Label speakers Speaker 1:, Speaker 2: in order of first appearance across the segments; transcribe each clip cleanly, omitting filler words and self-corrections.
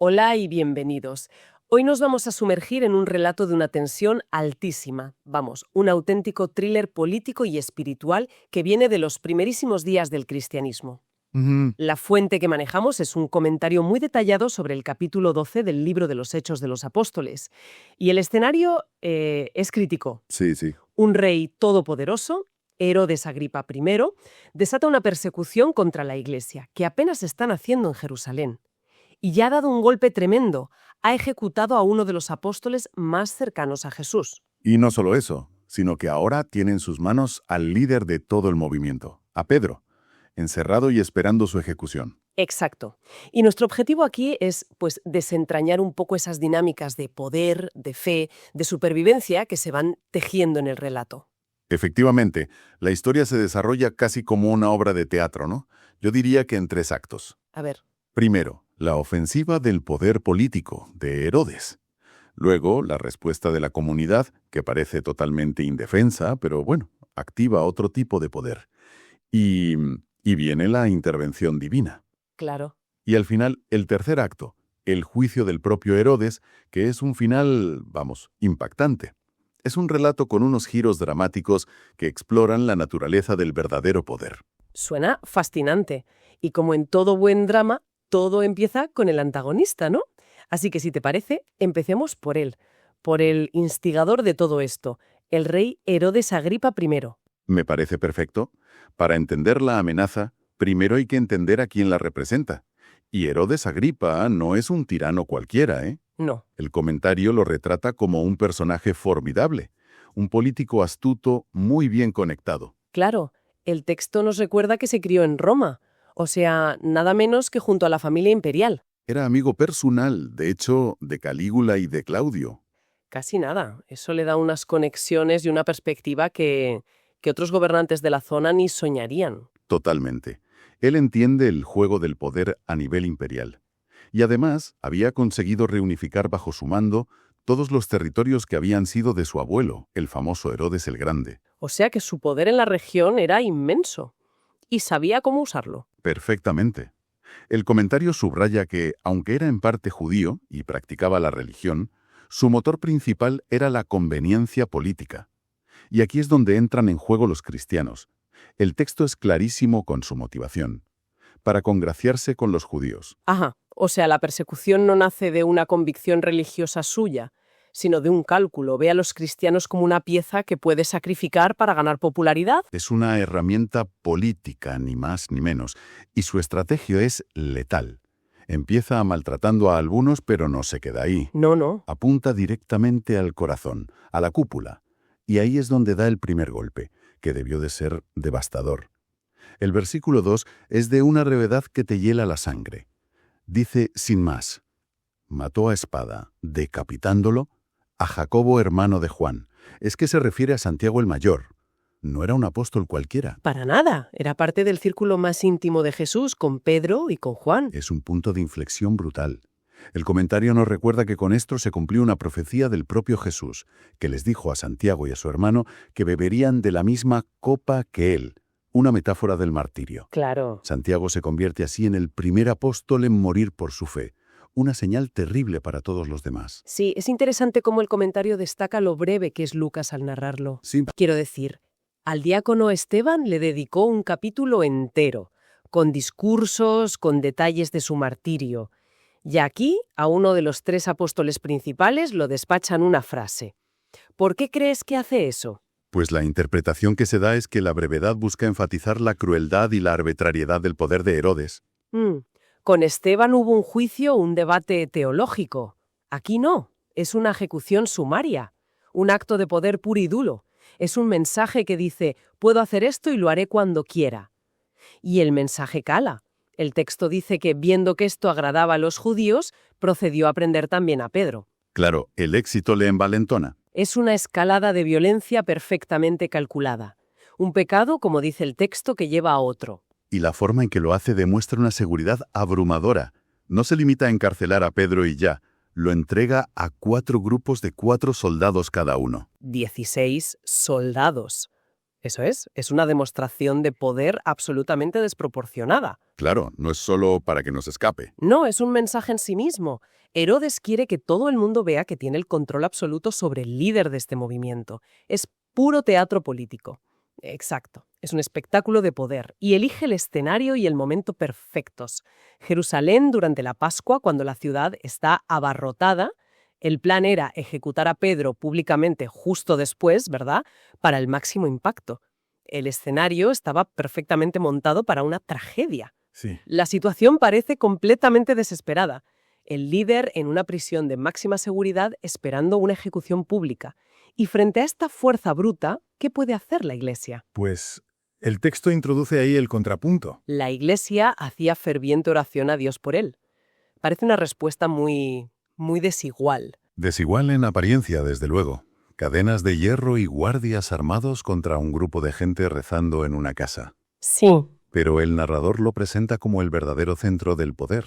Speaker 1: Hola y bienvenidos. Hoy nos vamos a sumergir en un relato de una tensión altísima. Vamos, un auténtico thriller político y espiritual que viene de los primerísimos días del cristianismo.
Speaker 2: Ujú.
Speaker 1: La fuente que manejamos es un comentario muy detallado sobre el capítulo 12 del libro de los Hechos de los Apóstoles. Y el escenario es crítico.
Speaker 2: Sí.
Speaker 1: Un rey todopoderoso, Herodes Agripa I, desata una persecución contra la Iglesia, que apenas están haciendo en Jerusalén. Y ya ha dado un golpe tremendo. Ha ejecutado a uno de los apóstoles más cercanos a Jesús.
Speaker 2: Y no solo eso, sino que ahora tiene en sus manos al líder de todo el movimiento, a Pedro, encerrado y esperando su ejecución.
Speaker 1: Exacto. Y nuestro objetivo aquí es, pues, desentrañar un poco esas dinámicas de poder, de fe, de supervivencia que se van tejiendo en el relato.
Speaker 2: Efectivamente, la historia se desarrolla casi como una obra de teatro, ¿no? Yo diría que en 3 actos.
Speaker 1: A ver,
Speaker 2: Primero, la ofensiva del poder político de Herodes. Luego, la respuesta de la comunidad, que parece totalmente indefensa, pero bueno, activa otro tipo de poder. Y viene la intervención divina.
Speaker 1: claro.
Speaker 2: Y al final, el tercer acto, el juicio del propio Herodes, que es un final, vamos, impactante. Es un relato con unos giros dramáticos que exploran la naturaleza del verdadero poder.
Speaker 1: Suena fascinante. Y como en todo buen drama, todo empieza con el antagonista, ¿no? Así que si te parece, empecemos por él, por el instigador de todo esto, el rey Herodes Agripa I.
Speaker 2: Me parece perfecto. Para entender la amenaza, primero hay que entender a quién la representa. Y Herodes Agripa no es un tirano cualquiera, ¿eh?
Speaker 1: No,
Speaker 2: El comentario lo retrata como un personaje formidable, un político astuto muy bien conectado.
Speaker 1: claro, el texto nos recuerda que se crió en Roma, o sea, nada menos que junto a la familia imperial.
Speaker 2: Era amigo personal, de hecho, de Calígula y de Claudio.
Speaker 1: Casi nada. Eso le da unas conexiones y una perspectiva que otros gobernantes de la zona ni soñarían.
Speaker 2: Totalmente. Él entiende el juego del poder a nivel imperial. Y además había conseguido reunificar bajo su mando todos los territorios que habían sido de su abuelo, el famoso Herodes el Grande.
Speaker 1: O sea que su poder en la región era inmenso. Y sabía cómo usarlo.
Speaker 2: Perfectamente. El comentario subraya que, aunque era en parte judío y practicaba la religión, su motor principal era la conveniencia política. Y aquí es donde entran en juego los cristianos. El texto es clarísimo con su motivación: para congraciarse con los judíos.
Speaker 1: Ajá. O sea, la persecución no nace de una convicción religiosa suya, sino de un cálculo. Ve a los cristianos como una pieza que puede sacrificar para ganar popularidad.
Speaker 2: Es una herramienta política, ni más ni menos, y su estrategia es letal. Empieza maltratando a algunos, pero no se queda ahí.
Speaker 1: No.
Speaker 2: Apunta directamente al corazón, a la cúpula, y ahí es donde da el primer golpe, que debió de ser devastador. El versículo 2 es de una brevedad que te hiela la sangre. Dice sin más: mató a espada, decapitándolo, a Jacobo hermano de Juan. Es que se refiere a Santiago el Mayor. No era un apóstol cualquiera.
Speaker 1: Para nada. Era parte del círculo más íntimo de Jesús, con Pedro y con Juan.
Speaker 2: Es un punto de inflexión brutal. El comentario nos recuerda que con esto se cumplió una profecía del propio Jesús, que les dijo a Santiago y a su hermano que beberían de la misma copa que él, una metáfora del martirio.
Speaker 1: Claro.
Speaker 2: Santiago se convierte así en el primer apóstol en morir por su fe, una señal terrible para todos los demás.
Speaker 1: Sí, es interesante cómo el comentario destaca lo breve que es Lucas al narrarlo.
Speaker 2: Sí,
Speaker 1: Quiero decir, al diácono Esteban le dedicó un capítulo entero, con discursos, con detalles de su martirio. Y aquí, a uno de los 3 apóstoles principales lo despachan una frase. ¿Por qué crees que hace eso?
Speaker 2: pues la interpretación que se da es que la brevedad busca enfatizar la crueldad y la arbitrariedad del poder de Herodes.
Speaker 1: Con Esteban hubo un juicio, un debate teológico. Aquí no, es una ejecución sumaria, un acto de poder puro y duro. Es un mensaje que dice, puedo hacer esto y lo haré cuando quiera. Y el mensaje cala. El texto dice que, viendo que esto agradaba a los judíos, procedió a prender también a Pedro.
Speaker 2: Claro, el éxito le envalentona.
Speaker 1: Es una escalada de violencia perfectamente calculada. Un pecado, como dice el texto, que lleva a otro.
Speaker 2: Y la forma en que lo hace demuestra una seguridad abrumadora. No se limita a encarcelar a Pedro y ya. Lo entrega a 4 grupos de 4 soldados cada uno.
Speaker 1: 16 soldados. Eso es una demostración de poder absolutamente desproporcionada.
Speaker 2: Claro, no es solo para que nos escape.
Speaker 1: No, es un mensaje en sí mismo. Herodes quiere que todo el mundo vea que tiene el control absoluto sobre el líder de este movimiento. Es puro teatro político. Exacto, es un espectáculo de poder y elige el escenario y el momento perfectos. Jerusalén durante la Pascua, cuando la ciudad está abarrotada. El plan era ejecutar a Pedro públicamente justo después, ¿verdad?, para el máximo impacto. El escenario estaba perfectamente montado para una tragedia.
Speaker 2: Sí.
Speaker 1: La situación parece completamente desesperada. El líder en una prisión de máxima seguridad esperando una ejecución pública. Y frente a esta fuerza bruta, ¿qué puede hacer la Iglesia?
Speaker 3: Pues el texto introduce ahí el contrapunto.
Speaker 1: La Iglesia hacía ferviente oración a Dios por él. Parece una respuesta muy desigual.
Speaker 2: Desigual en apariencia, desde luego. Cadenas de hierro y guardias armados contra un grupo de gente rezando en una casa.
Speaker 1: Sí.
Speaker 2: Pero el narrador lo presenta como el verdadero centro del poder.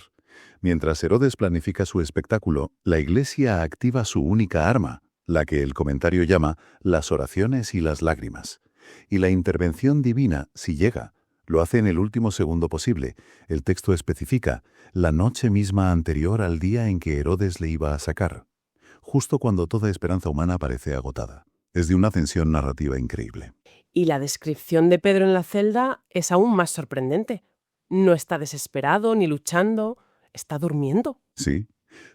Speaker 2: Mientras Herodes planifica su espectáculo, la Iglesia activa su única arma, la que el comentario llama las oraciones y las lágrimas. Y la intervención divina, si llega, lo hace en el último segundo posible. El texto especifica, la noche misma anterior al día en que Herodes le iba a sacar, justo cuando toda esperanza humana parece agotada. Es de una ascensión narrativa increíble.
Speaker 1: Y la descripción de Pedro en la celda es aún más sorprendente. No está desesperado ni luchando, está durmiendo.
Speaker 2: Sí,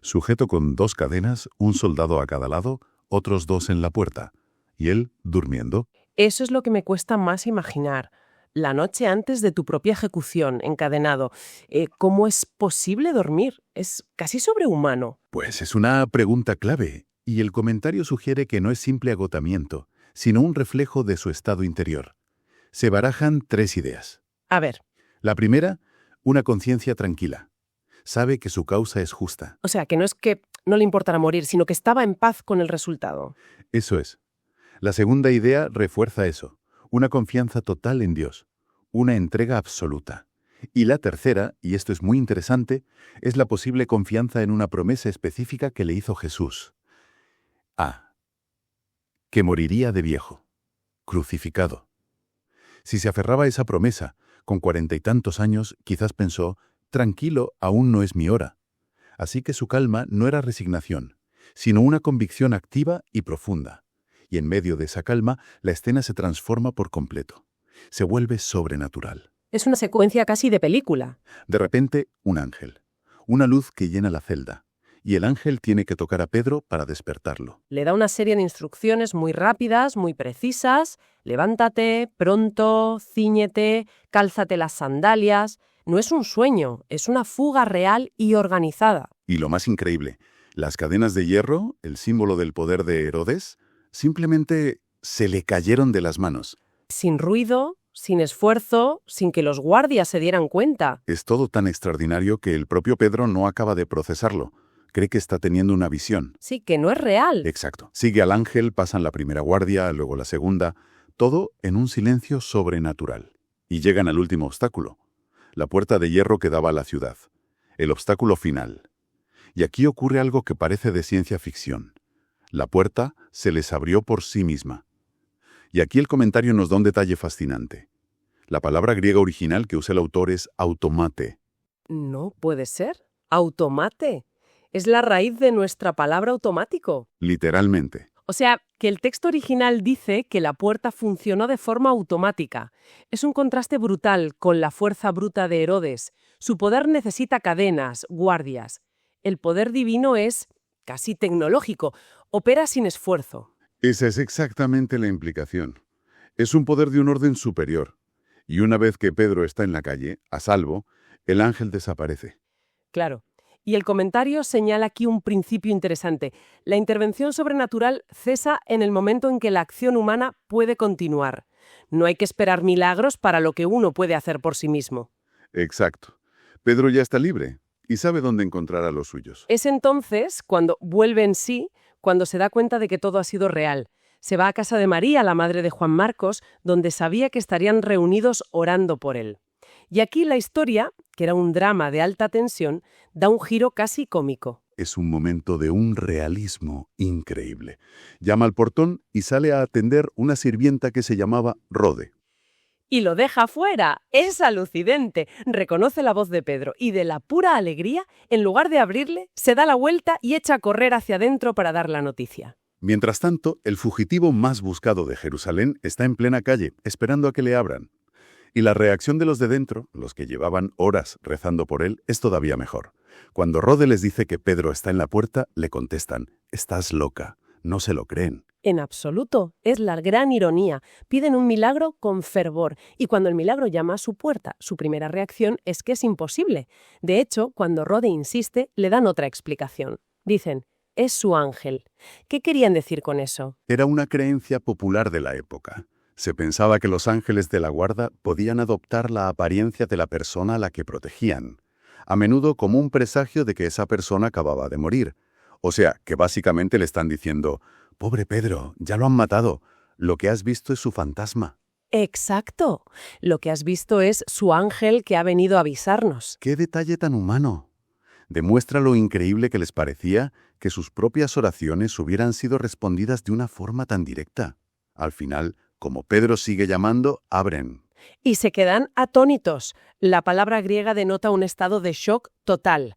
Speaker 2: sujeto con 2 cadenas, un soldado a cada lado, otros 2 en la puerta, y él durmiendo.
Speaker 1: Eso es lo que me cuesta más imaginar. La noche antes de tu propia ejecución, encadenado. ¿Cómo es posible dormir? Es casi sobrehumano.
Speaker 2: Pues es una pregunta clave, y el comentario sugiere que no es simple agotamiento, sino un reflejo de su estado interior. Se barajan 3 ideas.
Speaker 1: A ver,
Speaker 2: La primera, una conciencia tranquila. Sabe que su causa es justa.
Speaker 1: o sea, que no es que no le importara morir, sino que estaba en paz con el resultado.
Speaker 2: Eso es. La segunda idea refuerza eso, una confianza total en Dios, una entrega absoluta. Y la tercera, y esto es muy interesante, es la posible confianza en una promesa específica que le hizo Jesús. Que moriría de viejo, crucificado. Si se aferraba a esa promesa, con 40 y tantos años, quizás pensó, tranquilo, aún no es mi hora. Así que su calma no era resignación, sino una convicción activa y profunda. Y en medio de esa calma, la escena se transforma por completo. Se vuelve sobrenatural.
Speaker 1: Es una secuencia casi de película.
Speaker 2: De repente, un ángel. Una luz que llena la celda. Y el ángel tiene que tocar a Pedro para despertarlo.
Speaker 1: Le da una serie de instrucciones muy rápidas, muy precisas. Levántate, pronto, cíñete, cálzate las sandalias. No es un sueño, es una fuga real y organizada.
Speaker 2: Y lo más increíble, las cadenas de hierro, el símbolo del poder de Herodes, simplemente se le cayeron de las manos.
Speaker 1: Sin ruido, sin esfuerzo, sin que los guardias se dieran cuenta.
Speaker 2: Es todo tan extraordinario que el propio Pedro no acaba de procesarlo. Cree que está teniendo una visión.
Speaker 1: Sí, que no es real.
Speaker 2: Exacto. Sigue al ángel, pasan la primera guardia, luego la segunda, todo en un silencio sobrenatural. Y llegan al último obstáculo, la puerta de hierro que daba a la ciudad, el obstáculo final. Y aquí ocurre algo que parece de ciencia ficción. La puerta se les abrió por sí misma. Y aquí el comentario nos da un detalle fascinante. La palabra griega original que usa el autor es automate.
Speaker 1: No puede ser. Automate. Es la raíz de nuestra palabra automático.
Speaker 2: Literalmente.
Speaker 1: O sea, que el texto original dice que la puerta funcionó de forma automática. Es un contraste brutal con la fuerza bruta de Herodes. Su poder necesita cadenas, guardias. El poder divino es casi tecnológico, opera sin esfuerzo.
Speaker 2: Esa es exactamente la implicación. Es un poder de un orden superior. Y una vez que Pedro está en la calle, a salvo, el ángel desaparece.
Speaker 1: Claro. Y el comentario señala aquí un principio interesante. La intervención sobrenatural cesa en el momento en que la acción humana puede continuar. No hay que esperar milagros para lo que uno puede hacer por sí mismo.
Speaker 2: Exacto. Pedro ya está libre y sabe dónde encontrar a los suyos.
Speaker 1: Es entonces cuando vuelve en sí, cuando se da cuenta de que todo ha sido real. Se va a casa de María, la madre de Juan Marcos, donde sabía que estarían reunidos orando por él. Y aquí la historia, que era un drama de alta tensión, da un giro casi cómico.
Speaker 2: Es un momento de un realismo increíble. Llama al portón y sale a atender una sirvienta que se llamaba Rode.
Speaker 1: Y lo deja fuera. Es alucinante. Reconoce la voz de Pedro y de la pura alegría, en lugar de abrirle, se da la vuelta y echa a correr hacia adentro para dar la noticia.
Speaker 2: Mientras tanto, el fugitivo más buscado de Jerusalén está en plena calle, esperando a que le abran. Y la reacción de los de dentro, los que llevaban horas rezando por él, es todavía mejor. Cuando Rode les dice que Pedro está en la puerta, le contestan: «Estás loca». No se lo creen.
Speaker 1: En absoluto. Es la gran ironía. Piden un milagro con fervor. Y cuando el milagro llama a su puerta, su primera reacción es que es imposible. De hecho, cuando Rode insiste, le dan otra explicación. Dicen: «Es su ángel». ¿Qué querían decir con eso?
Speaker 2: Era una creencia popular de la época. Se pensaba que los ángeles de la guarda podían adoptar la apariencia de la persona a la que protegían, a menudo como un presagio de que esa persona acababa de morir. O sea, que básicamente le están diciendo: «Pobre Pedro, ya lo han matado. Lo que has visto es su fantasma».
Speaker 1: Exacto. Lo que has visto es su ángel que ha venido a avisarnos.
Speaker 2: ¡Qué detalle tan humano! Demuestra lo increíble que les parecía que sus propias oraciones hubieran sido respondidas de una forma tan directa. Al final, como Pedro sigue llamando, abren.
Speaker 1: Y se quedan atónitos. La palabra griega denota un estado de shock total.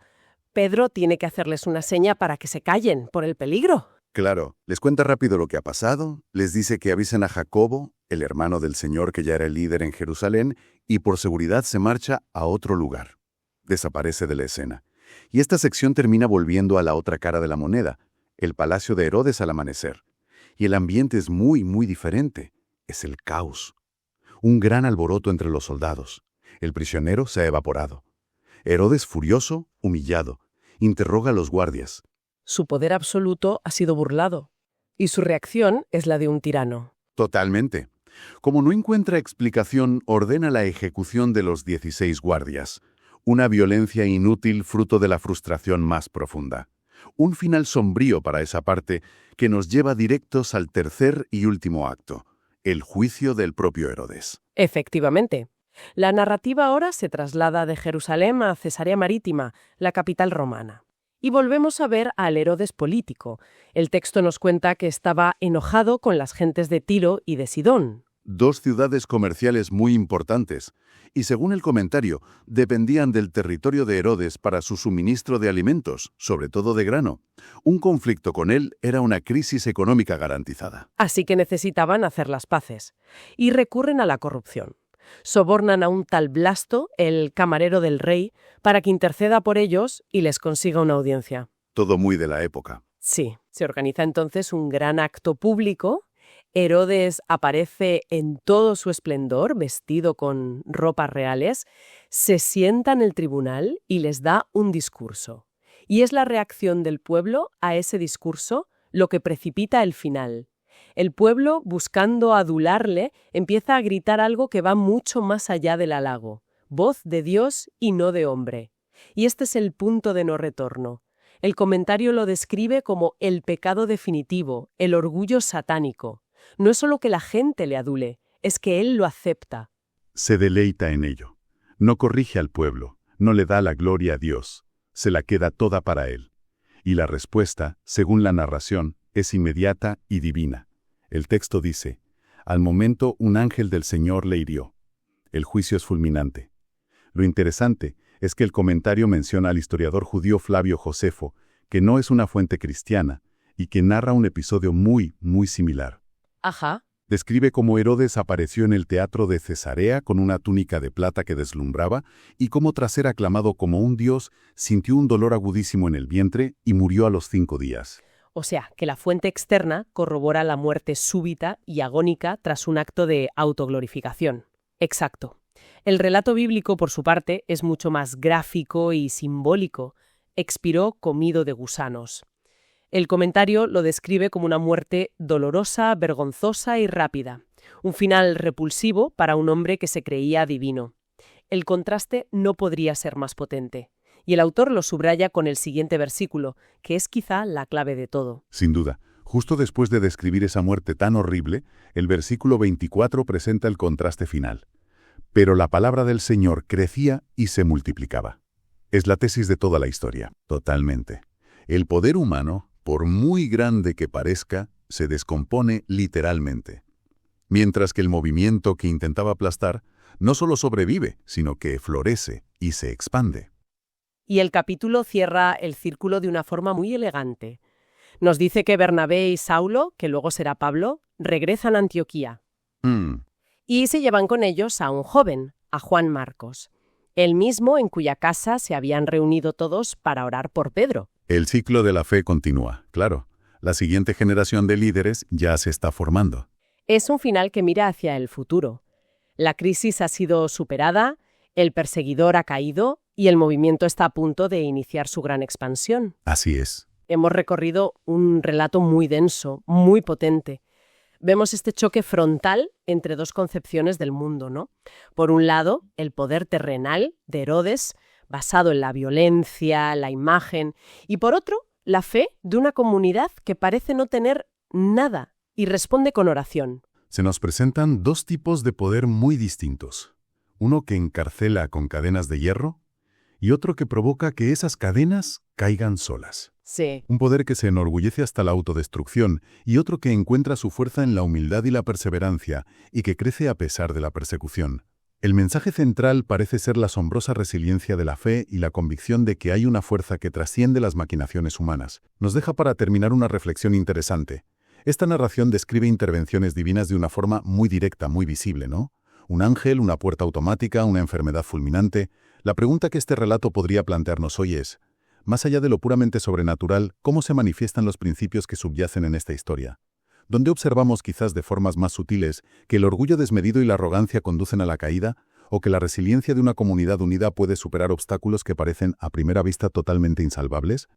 Speaker 1: Pedro tiene que hacerles una seña para que se callen por el peligro.
Speaker 2: Claro, les cuenta rápido lo que ha pasado, les dice que avisen a Jacobo, el hermano del Señor que ya era el líder en Jerusalén, y por seguridad se marcha a otro lugar. Desaparece de la escena. Y esta sección termina volviendo a la otra cara de la moneda, el palacio de Herodes al amanecer. Y el ambiente es muy, muy diferente. Es el caos. Un gran alboroto entre los soldados. El prisionero se ha evaporado. Herodes, furioso, humillado, interroga a los guardias.
Speaker 1: Su poder absoluto ha sido burlado. Y su reacción es la de un tirano.
Speaker 2: Totalmente. Como no encuentra explicación, ordena la ejecución de los 16 guardias. Una violencia inútil fruto de la frustración más profunda. Un final sombrío para esa parte que nos lleva directos al tercer y último acto, el juicio del propio Herodes.
Speaker 1: Efectivamente. La narrativa ahora se traslada de Jerusalén a Cesarea Marítima, la capital romana. Y volvemos a ver al Herodes político. El texto nos cuenta que estaba enojado con las gentes de Tiro y de Sidón.
Speaker 2: Dos ciudades comerciales muy importantes, y según el comentario, dependían del territorio de Herodes para su suministro de alimentos, sobre todo de grano. Un conflicto con él era una crisis económica garantizada.
Speaker 1: Así que necesitaban hacer las paces. Y recurren a la corrupción. Sobornan a un tal Blasto, el camarero del rey, para que interceda por ellos y les consiga una audiencia.
Speaker 2: Todo muy de la época.
Speaker 1: Sí, se organiza entonces un gran acto público. Herodes aparece en todo su esplendor, vestido con ropas reales, se sienta en el tribunal y les da un discurso. Y es la reacción del pueblo a ese discurso lo que precipita el final. El pueblo, buscando adularle, empieza a gritar algo que va mucho más allá del halago. Voz de Dios y no de hombre. Y este es el punto de no retorno. El comentario lo describe como el pecado definitivo, el orgullo satánico. No es solo que la gente le adule, es que él lo acepta.
Speaker 2: Se deleita en ello. No corrige al pueblo, no le da la gloria a Dios, se la queda toda para él. Y la respuesta, según la narración, es inmediata y divina. El texto dice: «Al momento un ángel del Señor le hirió». El juicio es fulminante. Lo interesante es que el comentario menciona al historiador judío Flavio Josefo, que no es una fuente cristiana, y que narra un episodio muy, muy similar.
Speaker 1: Ajá.
Speaker 2: Describe cómo Herodes apareció en el teatro de Cesarea con una túnica de plata que deslumbraba y cómo tras ser aclamado como un dios, sintió un dolor agudísimo en el vientre y murió a los 5 días.
Speaker 1: O sea, que la fuente externa corrobora la muerte súbita y agónica tras un acto de autoglorificación. Exacto. El relato bíblico, por su parte, es mucho más gráfico y simbólico. Expiró comido de gusanos. El comentario lo describe como una muerte dolorosa, vergonzosa y rápida. Un final repulsivo para un hombre que se creía divino. El contraste no podría ser más potente. Y el autor lo subraya con el siguiente versículo, que es quizá la clave de todo.
Speaker 2: Sin duda, justo después de describir esa muerte tan horrible, el versículo 24 presenta el contraste final. Pero la palabra del Señor crecía y se multiplicaba. Es la tesis de toda la historia, totalmente. El poder humano, por muy grande que parezca, se descompone literalmente. Mientras que el movimiento que intentaba aplastar no solo sobrevive, sino que florece y se expande.
Speaker 1: Y el capítulo cierra el círculo de una forma muy elegante. Nos dice que Bernabé y Saulo, que luego será Pablo, regresan a Antioquía. Y se llevan con ellos a un joven, a Juan Marcos, el mismo en cuya casa se habían reunido todos para orar por Pedro.
Speaker 2: El ciclo de la fe continúa, claro. La siguiente generación de líderes ya se está formando.
Speaker 1: Es un final que mira hacia el futuro. La crisis ha sido superada, el perseguidor ha caído y el movimiento está a punto de iniciar su gran expansión.
Speaker 2: Así es.
Speaker 1: Hemos recorrido un relato muy denso, muy potente. Vemos este choque frontal entre dos concepciones del mundo, ¿no? Por un lado, el poder terrenal de Herodes, basado en la violencia, la imagen, y por otro, la fe de una comunidad que parece no tener nada y responde con oración.
Speaker 2: Se nos presentan dos tipos de poder muy distintos. Uno que encarcela con cadenas de hierro y otro que provoca que esas cadenas caigan solas.
Speaker 1: Sí.
Speaker 2: Un poder que se enorgullece hasta la autodestrucción y otro que encuentra su fuerza en la humildad y la perseverancia y que crece a pesar de la persecución. El mensaje central parece ser la asombrosa resiliencia de la fe y la convicción de que hay una fuerza que trasciende las maquinaciones humanas. Nos deja para terminar una reflexión interesante. Esta narración describe intervenciones divinas de una forma muy directa, muy visible, ¿no? Un ángel, una puerta automática, una enfermedad fulminante. La pregunta que este relato podría plantearnos hoy es, más allá de lo puramente sobrenatural, ¿cómo se manifiestan los principios que subyacen en esta historia? ¿Dónde observamos quizás de formas más sutiles que el orgullo desmedido y la arrogancia conducen a la caída, o que la resiliencia de una comunidad unida puede superar obstáculos que parecen a primera vista totalmente insalvables?